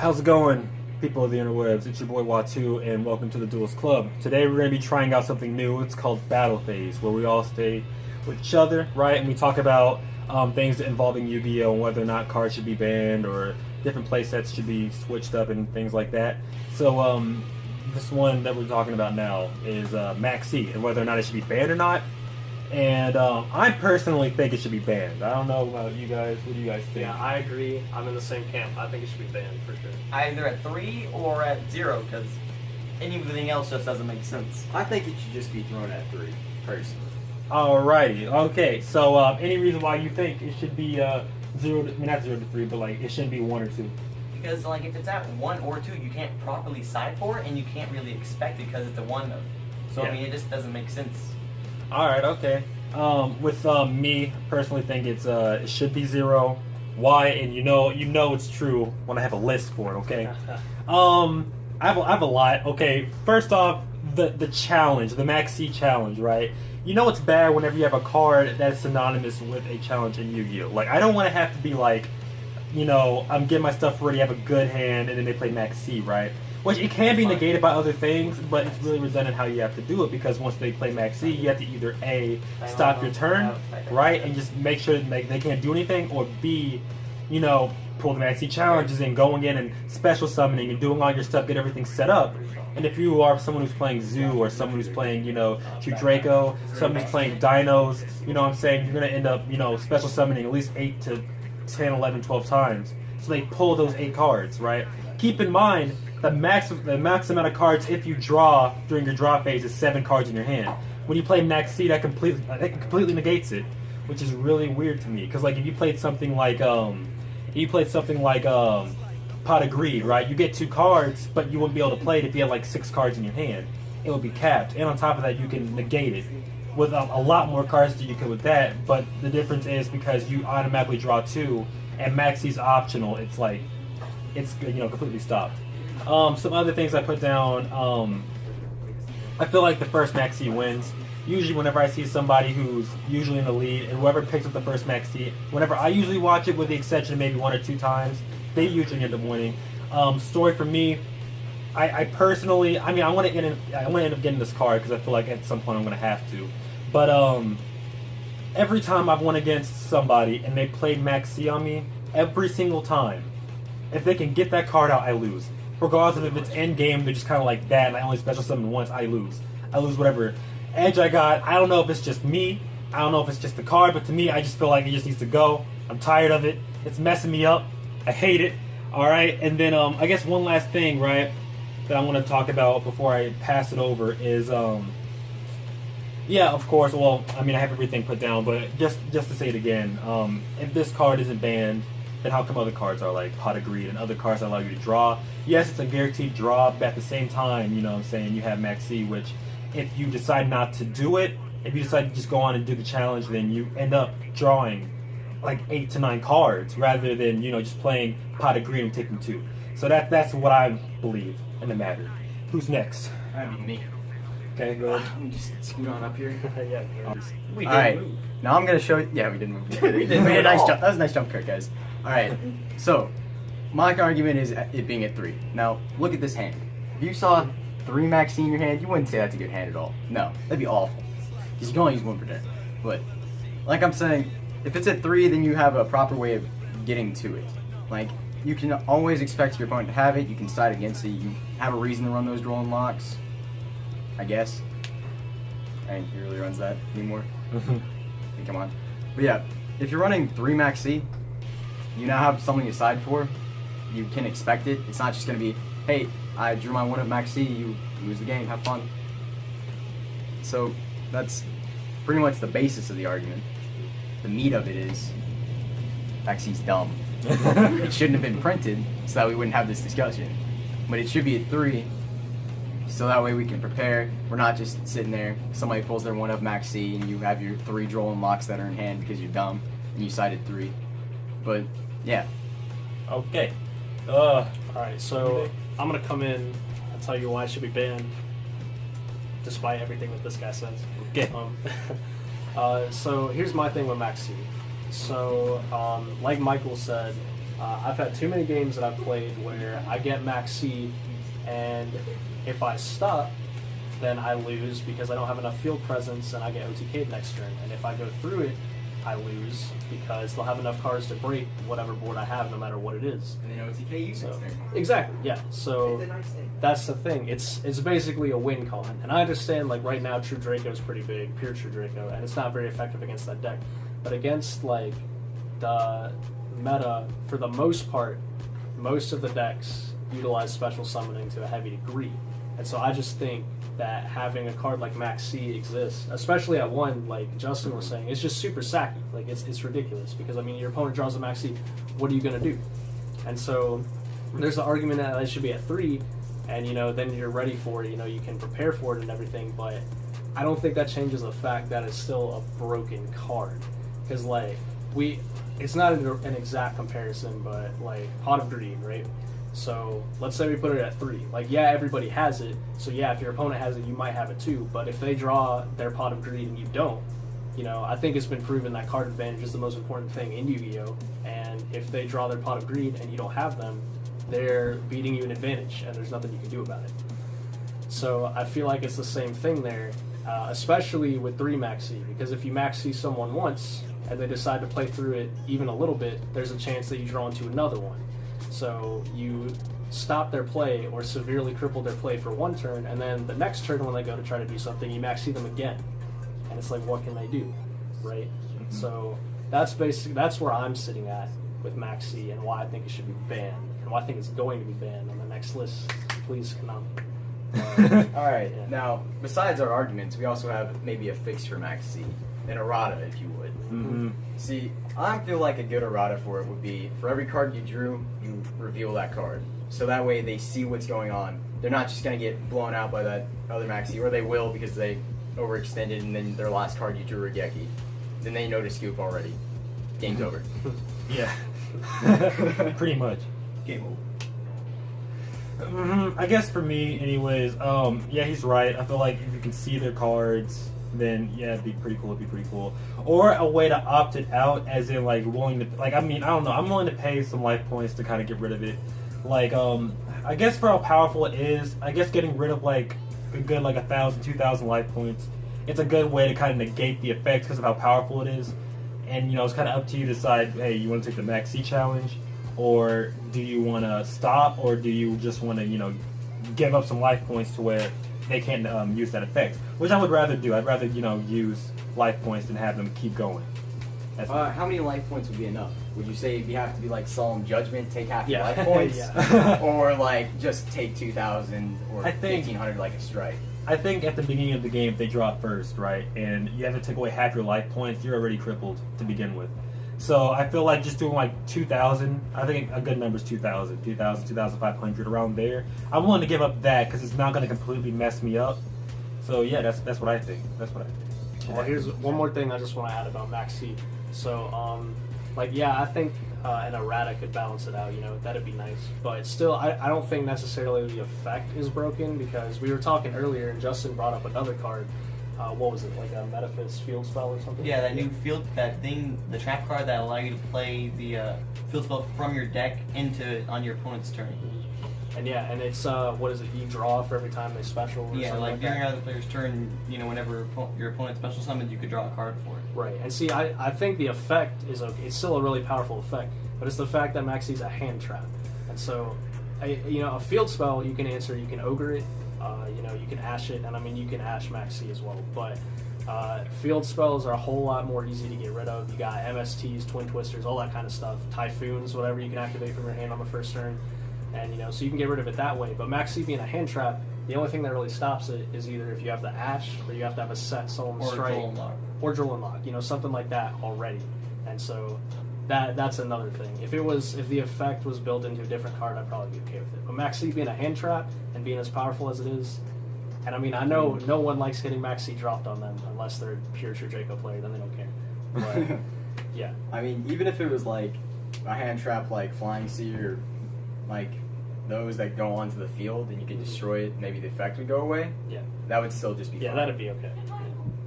How's it going, people of the interwebs? It's your boy Watu, and welcome to the Duelist Club. Today we're going to be trying out something new. It's called Battle Phase, where we all stay with each other, right? And we talk about things involving Yu-Gi-Oh! And whether or not cards should be banned or different playsets should be switched up and things like that. So this one that we're talking about now is MAXX, and whether or not it should be banned or not. And I personally think it should be banned. I don't know about you guys. What do you guys think? Yeah, I agree. I'm in the same camp. I think it should be banned for sure. Either at 3 or at 0, because anything else just doesn't make sense. I think it should just be thrown at 3, personally. Alrighty. Okay. So any reason why you think it should be not 0 to 3, but like it shouldn't be 1 or 2? Because like if it's at 1 or 2, you can't properly side for it, and you can't really expect it because it's a 1. So Yeah. I mean, it just doesn't make sense. All right. Okay. With me personally, think it should be 0. Why? And you know it's true when I have a list for it. Okay. I have a lot. Okay. First off, the challenge, the MAXX challenge, right? You know it's bad whenever you have a card that's synonymous with a challenge in Yu-Gi-Oh! Like I don't want to have to be like, I'm getting my stuff ready, have a good hand, and then they play MAXX, right? Which it can be negated by other things, but it's really redundant how you have to do it, because once they play MAXX, you have to either A, stop your turn, right, and just make sure that they can't do anything, or B, pull the MAXX challenges and going in and special summoning and doing all your stuff, get everything set up. And if you are someone who's playing Zoo, or someone who's playing, True Draco, someone who's playing Dinos, you're going to end up, special summoning at least 8 to 10, 11, 12 times. So they pull those 8 cards, right? Keep in mind, the max amount of cards if you draw during your draw phase is 7 cards in your hand. When you play MAXX, that completely negates it, which is really weird to me. Because like if you played something like Pot of Greed, right? You get 2 cards, but you wouldn't be able to play it if you had like 6 cards in your hand. It would be capped, and on top of that, you can negate it with a lot more cards than you could with that. But the difference is because you automatically draw 2, and MAXX is optional. It's like it's completely stopped. Some other things I put down, I feel like the first MAXX wins. Usually whenever I see somebody who's usually in the lead, and whoever picks up the first MAXX, whenever I usually watch it, with the exception of maybe 1 or 2 times, they usually end up winning. Story for me, I personally, I want to end up getting this card because I feel like at some point I'm going to have to. But every time I've won against somebody and they played MAXX on me, every single time, if they can get that card out, I lose. Regardless of if it's end game, they're just kind of like that, and I only special summon once, I lose. I lose whatever edge I got. I don't know if it's just me. I don't know if it's just the card, but to me, I just feel like it just needs to go. I'm tired of it. It's messing me up. I hate it. All right, and then I guess one last thing, right, that I want to talk about before I pass it over is, yeah, of course. Well, I have everything put down, but just to say it again, if this card isn't banned, then how come other cards are like Pot of Greed and other cards that allow you to draw? Yes, it's a guaranteed draw, but at the same time, you have MAXX, which if you decide not to do it, if you decide to just go on and do the challenge, then you end up drawing like 8 to 9 cards rather than, just playing Pot of Greed and taking 2. So that's what I believe in the matter. Who's next? That'd be me. Okay, go ahead. I'm just scoot on up here. Yeah. We did Alright, move. now I'm going to show you. Yeah, we didn't move. We made a nice jump. That was a nice jump cut, guys. Alright, so my argument is it being at 3. Now, look at this hand. If you saw 3 MAXX in your hand, you wouldn't say that's a good hand at all. No, that'd be awful. Because you can only use 1 per turn. But, like I'm saying, if it's at 3, then you have a proper way of getting to it. Like, you can always expect your opponent to have it. You can side against it. You have a reason to run those draw and locks, I guess. I think he really runs that anymore. Come on. But yeah, if you're running 3 MAXX, you now have something to side for. You can expect it. It's not just going to be, hey, I drew my 1 of MAXX, you lose the game, have fun. So that's pretty much the basis of the argument. The meat of it is MAXX's dumb. It shouldn't have been printed so that we wouldn't have this discussion. But it should be at 3 so that way we can prepare. We're not just sitting there, somebody pulls their 1 of MAXX and you have your 3 draw and locks that are in hand because you're dumb and you sided 3. But yeah. Okay. Alright, so I'm going to come in and tell you why it should be banned, despite everything that this guy says. Okay. So here's my thing with MAXX. So, like Michael said, I've had too many games that I've played where I get MAXX, and if I stop, then I lose because I don't have enough field presence and I get OTK'd next turn. And if I go through it, I lose because they'll have enough cards to break whatever board I have, no matter what it is. And then OTK you So, next turn. exactly, yeah. So that's the thing. It's basically a win con. And I understand, like, right now True Draco is pretty big, pure True Draco, and it's not very effective against that deck. But against, like, the meta, for the most part, most of the decks utilize special summoning to a heavy degree. And so I just think that having a card like MAXX exists, especially at 1, like Justin was saying, it's just super sacky. Like, it's ridiculous because, I mean, your opponent draws a MAXX, what are you going to do? And so there's the argument that it should be at 3, and, you know, then you're ready for it, you know, you can prepare for it and everything, but I don't think that changes the fact that it's still a broken card. Because, like, it's not an exact comparison, but, like, Pot of Greed, right? So let's say we put it at 3. Like, yeah, everybody has it. So yeah, if your opponent has it, you might have it too. But if they draw their Pot of Greed and you don't, you know, I think it's been proven that card advantage is the most important thing in Yu-Gi-Oh! And if they draw their Pot of Greed and you don't have them, they're beating you an advantage, and there's nothing you can do about it. So I feel like it's the same thing there, especially with 3 MAXX, because if you MAXX someone once and they decide to play through it even a little bit, there's a chance that you draw into another one. So you stop their play or severely cripple their play for 1 turn, and then the next turn when they go to try to do something, you MAXX them again. And it's like, what can they do, right? Mm-hmm. So that's where I'm sitting at with MAXX and why I think it should be banned, and why I think it's going to be banned on the next list. Please, Konami. All right. Yeah. Now, besides our arguments, we also have maybe a fix for MAXX, an errata, if you would. Mm-hmm. See, I feel like a good errata for it would be, for every card you drew, you reveal that card. So that way they see what's going on. They're not just going to get blown out by that other MAXX, or they will because they overextended and then their last card you drew a Geki. Then they know to scoop already. Game's over. Yeah. Pretty much. Game over. I guess for me, anyways, yeah, he's right. I feel like if you can see their cards, then yeah, it'd be pretty cool. Or a way to opt it out, as in like willing to, like, I mean, I don't know, I'm willing to pay some life points to kind of get rid of it. Like, I guess for how powerful it is, I guess getting rid of like a good like 1,000, 2,000 life points, it's a good way to kind of negate the effects because of how powerful it is. And you know, it's kind of up to you to decide, hey, you want to take the MAXX challenge, or do you want to stop, or do you just want to, you know, give up some life points to where they can't use that effect, which I would rather do. I'd rather, you know, use life points than have them keep going. How many life points would be enough? Would you say you have to be like Solemn Judgment, take half your Yeah. life points? Yeah. Or like just take 2,000 or I think- 1,500 like a strike? I think at the beginning of the game, if they draw first, right, and you have to take away half your life points, you're already crippled to begin with. So I feel like just doing like 2,000, I think a good number is 2,000, 2,500, around there. I'm willing to give up that because it's not going to completely mess me up. So yeah, that's what I think. That's what I think. Well, here's one more thing I just want to add about MAXX. So, like, yeah, I think an errata could balance it out, you know, that'd be nice. But still, I don't think necessarily the effect is broken, because we were talking earlier and Justin brought up another card. What was it, like a Metaphys field spell or something? Yeah, that new field, that thing, the trap card that allow you to play the field spell from your deck on your opponent's turn. And yeah, and it's, what is it, you draw for every time they special or Yeah, something like like during that? your other player's turn, you know, whenever your opponent special summons, you could draw a card for it. Right, and see, I think the effect is okay. It's still a really powerful effect, but it's the fact that MAXX is a hand trap. And so, you know, a field spell you can answer, you can ogre it, you know, you can ash it, and I mean, you can ash MAXX as well, but field spells are a whole lot more easy to get rid of. You got MSTs, Twin Twisters, all that kind of stuff, Typhoons, whatever you can activate from your hand on the first turn, and, you know, so you can get rid of it that way. But MAXX being a hand trap, the only thing that really stops it is either if you have the ash, or you have to have a set Solemn Or Strike, Joel and Lock. or Joel and Lock, you know, something like that already. And so that's another thing. If the effect was built into a different card, I'd probably be okay with it. But MAXX being a hand trap and being as powerful as it is, and I mean, I know no one likes getting MAXX dropped on them unless they're a pure True Draco player, then they don't care. But yeah. I mean, even if it was like a hand trap like Flying Sea, or like those that go onto the field and you can destroy it, maybe the effect would go away, Yeah. that would still just be Yeah, fine. that'd be okay.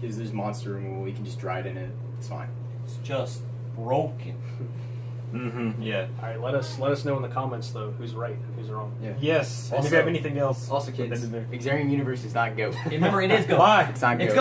Because there's monster removal, you can just dry it in it, it's fine. It's just broken. Yeah. All right, let us know in the comments though who's right and who's wrong. Yeah. Yes. And if Also- you have anything else, Also, put that kids, in there. Exarium Universe is not GOAT. Remember, it is go. Bye. It's not It's GOAT.